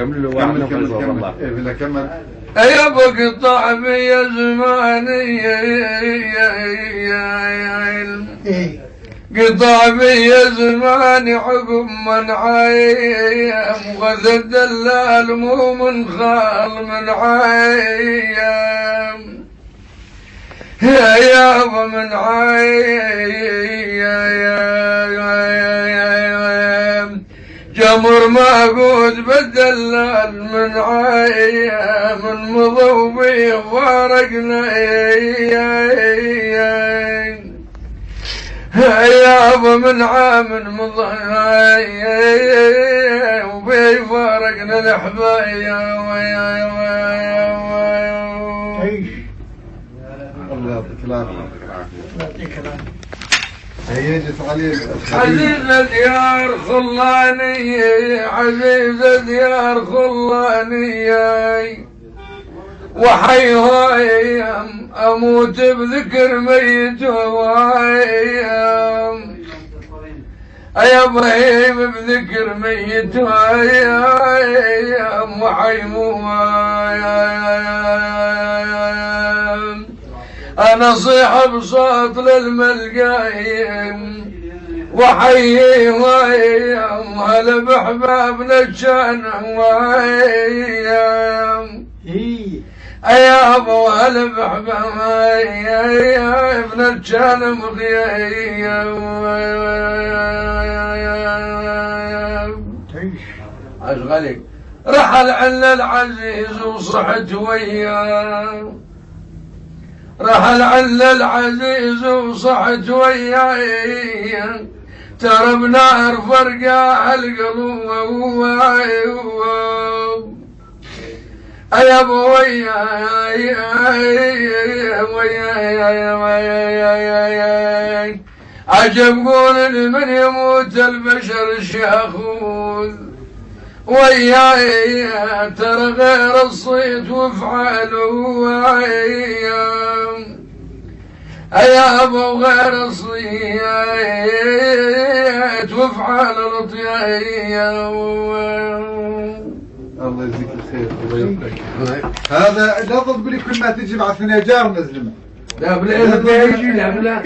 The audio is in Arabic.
كمل له كمل يبقى طعم يا زماني قطع بي زماني عقب من عايم وذا الدلال مو من خال من عايم يا ابو من عايم جمر ما قود بالدلال من عايم من مضوبي فارقنا يا ابو من عام مضى وبيفارقنا الاحبايا الله يعطيك العافيه. عزيز ديار خلاني عزيز ديار خلاني وحيهم اموت بذكر ميت وهايم يا ابراهيم بذكر ميت وهايم وحيموم انا صيح بصوت للملقايم وحيهم هلا بحبابنا كان وهايم يا ابو هلا بحبابي يا ابن الجان اشغلك رحل عنا العزيز وصحت وياه رحل عنا العزيز وصحت وياه ترى بنار فرقع القلوب يا ابوي عجب قول من يموت البشر شيخوذ وياي ترى غير الصيت وافعاله يا ابو غير الصيت وافعال الطيايا. الله يجزيك الخير. هذا لا تقولي كل ما تجي مع ثنيا جار نزلمه. لا بلا يجي لا بلا